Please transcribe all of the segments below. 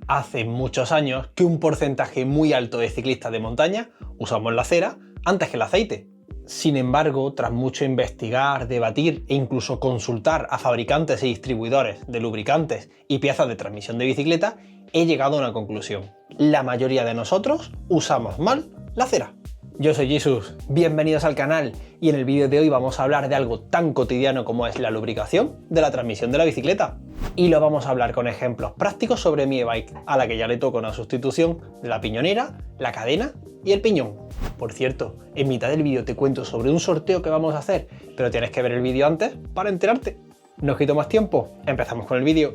Hace muchos años que un porcentaje muy alto de ciclistas de montaña usamos la cera antes que el aceite. Sin embargo, tras mucho investigar, debatir e incluso consultar a fabricantes y distribuidores de lubricantes y piezas de transmisión de bicicleta, he llegado a una conclusión. La mayoría de nosotros usamos mal la cera. Yo soy Jesus, bienvenidos al canal y en el vídeo de hoy vamos a hablar de algo tan cotidiano como es la lubricación de la transmisión de la bicicleta. Y lo vamos a hablar con ejemplos prácticos sobre mi e-bike, a la que ya le toca una sustitución de la piñonera, la cadena y el piñón. Por cierto, en mitad del vídeo te cuento sobre un sorteo que vamos a hacer, pero tienes que ver el vídeo antes para enterarte. No quito más tiempo, empezamos con el vídeo.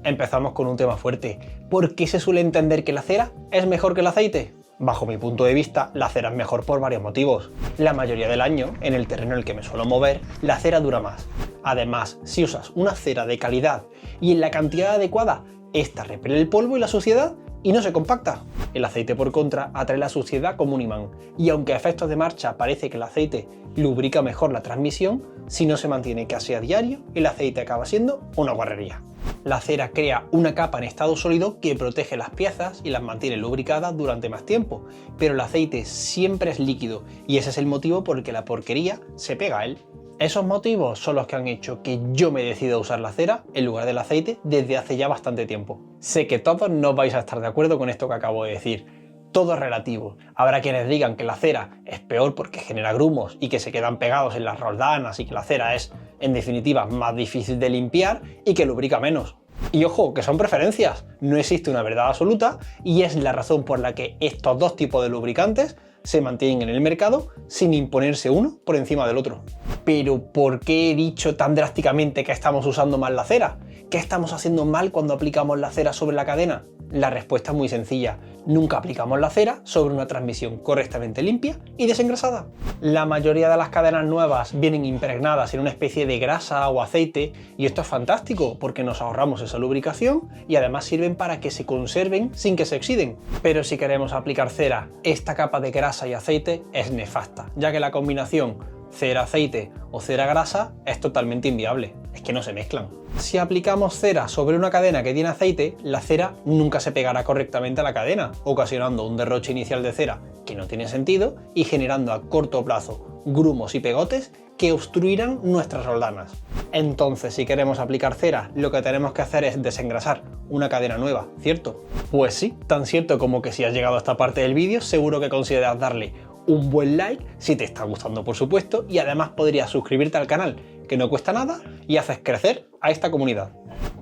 Empezamos con un tema fuerte. ¿Por qué se suele entender que la cera es mejor que el aceite? Bajo mi punto de vista, la cera es mejor por varios motivos. La mayoría del año, en el terreno en el que me suelo mover, la cera dura más. Además, si usas una cera de calidad y en la cantidad adecuada, esta repele el polvo y la suciedad y no se compacta. El aceite, por contra, atrae la suciedad como un imán. Y aunque a efectos de marcha parece que el aceite lubrica mejor la transmisión, si no se mantiene casi a diario, el aceite acaba siendo una guarrería. La cera crea una capa en estado sólido que protege las piezas y las mantiene lubricadas durante más tiempo, pero el aceite siempre es líquido y ese es el motivo por el que la porquería se pega a él. Esos motivos son los que han hecho que yo me decida a usar la cera en lugar del aceite desde hace ya bastante tiempo. Sé que todos no vais a estar de acuerdo con esto que acabo de decir. Todo es relativo. Habrá quienes digan que la cera es peor porque genera grumos y que se quedan pegados en las roldanas y que la cera es, en definitiva, más difícil de limpiar y que lubrica menos. Y ojo, que son preferencias. No existe una verdad absoluta y es la razón por la que estos dos tipos de lubricantes se mantienen en el mercado sin imponerse uno por encima del otro. Pero ¿por qué he dicho tan drásticamente que estamos usando mal la cera? ¿Qué estamos haciendo mal cuando aplicamos la cera sobre la cadena? La respuesta es muy sencilla. Nunca aplicamos la cera sobre una transmisión correctamente limpia y desengrasada. La mayoría de las cadenas nuevas vienen impregnadas en una especie de grasa o aceite y esto es fantástico porque nos ahorramos esa lubricación y además sirven para que se conserven sin que se oxiden. Pero si queremos aplicar cera, esta capa de grasa y aceite es nefasta, ya que la combinación cera-aceite o cera-grasa es totalmente inviable, es que no se mezclan. Si aplicamos cera sobre una cadena que tiene aceite, la cera nunca se pegará correctamente a la cadena, ocasionando un derroche inicial de cera que no tiene sentido y generando a corto plazo grumos y pegotes que obstruirán nuestras roldanas. Entonces, si queremos aplicar cera, lo que tenemos que hacer es desengrasar una cadena nueva, ¿cierto? Pues sí, tan cierto como que si has llegado a esta parte del vídeo, seguro que consideras darle un buen like si te está gustando, por supuesto, y además podrías suscribirte al canal, que no cuesta nada y haces crecer a esta comunidad.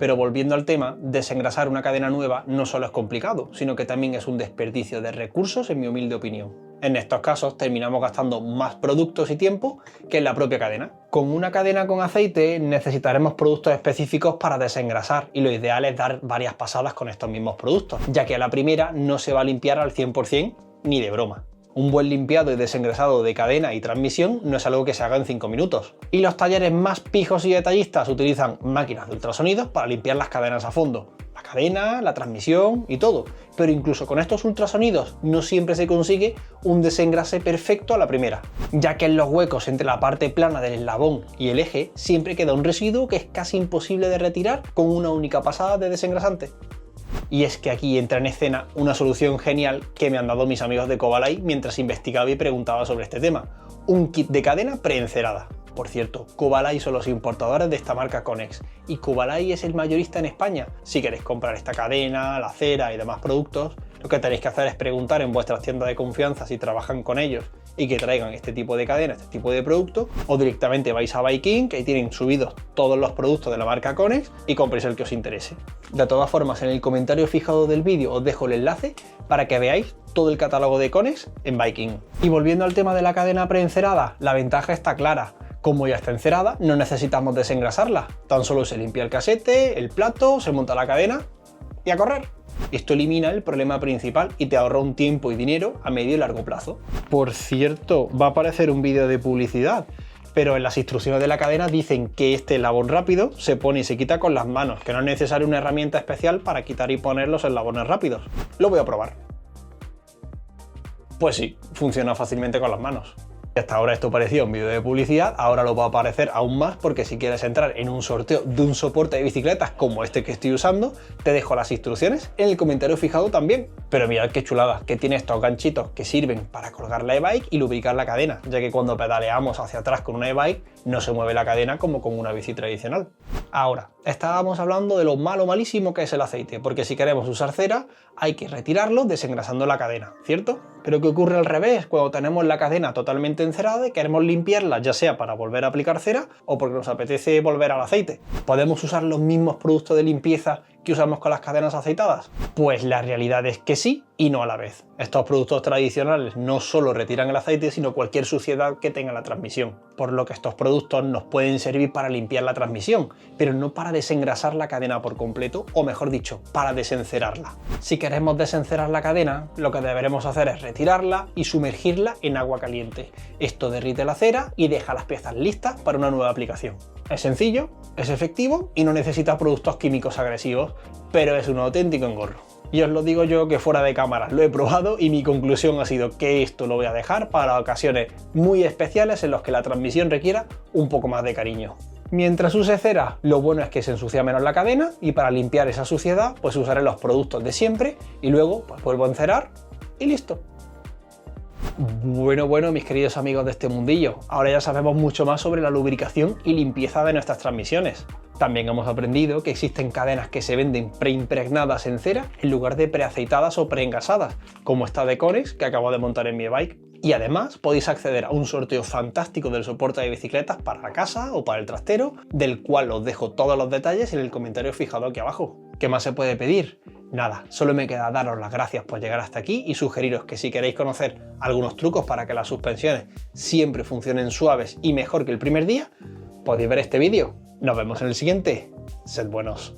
Pero volviendo al tema, desengrasar una cadena nueva no solo es complicado, sino que también es un desperdicio de recursos, en mi humilde opinión. En estos casos terminamos gastando más productos y tiempo que en la propia cadena. Con una cadena con aceite necesitaremos productos específicos para desengrasar y lo ideal es dar varias pasadas con estos mismos productos, ya que a la primera no se va a limpiar al 100% ni de broma. Un buen limpiado y desengrasado de cadena y transmisión no es algo que se haga en 5 minutos. Y los talleres más pijos y detallistas utilizan máquinas de ultrasonidos para limpiar las cadenas a fondo. La cadena, la transmisión y todo. Pero incluso con estos ultrasonidos no siempre se consigue un desengrase perfecto a la primera, ya que en los huecos entre la parte plana del eslabón y el eje siempre queda un residuo que es casi imposible de retirar con una única pasada de desengrasante. Y es que aquí entra en escena una solución genial que me han dado mis amigos de Cobalay mientras investigaba y preguntaba sobre este tema. Un kit de cadena preencerada. Por cierto, Cobalay son los importadores de esta marca Conex y Cobalay es el mayorista en España. Si queréis comprar esta cadena, la cera y demás productos, lo que tenéis que hacer es preguntar en vuestras tiendas de confianza si trabajan con ellos y que traigan este tipo de cadena, este tipo de producto, o directamente vais a Bikeing, que ahí tienen subidos todos los productos de la marca Conex y compréis el que os interese. De todas formas, en el comentario fijado del vídeo os dejo el enlace para que veáis todo el catálogo de Conex en Bikeing. Y volviendo al tema de la cadena preencerada, la ventaja está clara. Como ya está encerada, no necesitamos desengrasarla. Tan solo se limpia el casete, el plato, se monta la cadena y a correr. Esto elimina el problema principal y te ahorra un tiempo y dinero a medio y largo plazo. Por cierto, va a aparecer un vídeo de publicidad, pero en las instrucciones de la cadena dicen que este eslabón rápido se pone y se quita con las manos, que no es necesaria una herramienta especial para quitar y poner los eslabones rápidos. Lo voy a probar. Pues sí, funciona fácilmente con las manos. Y hasta ahora esto parecía un vídeo de publicidad, ahora lo va a aparecer aún más porque si quieres entrar en un sorteo de un soporte de bicicletas como este que estoy usando, te dejo las instrucciones en el comentario fijado también. Pero mirad qué chulada, que tiene estos ganchitos que sirven para colgar la e-bike y lubricar la cadena, ya que cuando pedaleamos hacia atrás con una e-bike no se mueve la cadena como con una bici tradicional. Ahora, estábamos hablando de lo malísimo que es el aceite, porque si queremos usar cera hay que retirarlo desengrasando la cadena, ¿cierto? Pero ¿qué ocurre al revés? Cuando tenemos la cadena totalmente encerada y queremos limpiarla, ya sea para volver a aplicar cera o porque nos apetece volver al aceite. ¿Podemos usar los mismos productos de limpieza que usamos con las cadenas aceitadas? Pues la realidad es que sí y no a la vez. Estos productos tradicionales no solo retiran el aceite, sino cualquier suciedad que tenga la transmisión, por lo que estos productos nos pueden servir para limpiar la transmisión, pero no para desengrasar la cadena por completo, o mejor dicho, para desencerarla. Si queremos desencerar la cadena, lo que deberemos hacer es retirarla y sumergirla en agua caliente. Esto derrite la cera y deja las piezas listas para una nueva aplicación. Es sencillo, es efectivo y no necesita productos químicos agresivos, pero es un auténtico engorro. Y os lo digo yo que fuera de cámaras lo he probado y mi conclusión ha sido que esto lo voy a dejar para ocasiones muy especiales en las que la transmisión requiera un poco más de cariño. Mientras use cera, lo bueno es que se ensucia menos la cadena y para limpiar esa suciedad pues usaré los productos de siempre y luego pues vuelvo a encerar y listo. Bueno, mis queridos amigos de este mundillo, ahora ya sabemos mucho más sobre la lubricación y limpieza de nuestras transmisiones. También hemos aprendido que existen cadenas que se venden preimpregnadas en cera en lugar de preaceitadas o preengasadas, como esta de Conex que acabo de montar en mi e-bike. Y además podéis acceder a un sorteo fantástico del soporte de bicicletas para la casa o para el trastero, del cual os dejo todos los detalles en el comentario fijado aquí abajo. ¿Qué más se puede pedir? Nada, solo me queda daros las gracias por llegar hasta aquí y sugeriros que si queréis conocer algunos trucos para que las suspensiones siempre funcionen suaves y mejor que el primer día, podéis ver este vídeo. Nos vemos en el siguiente. Sed buenos.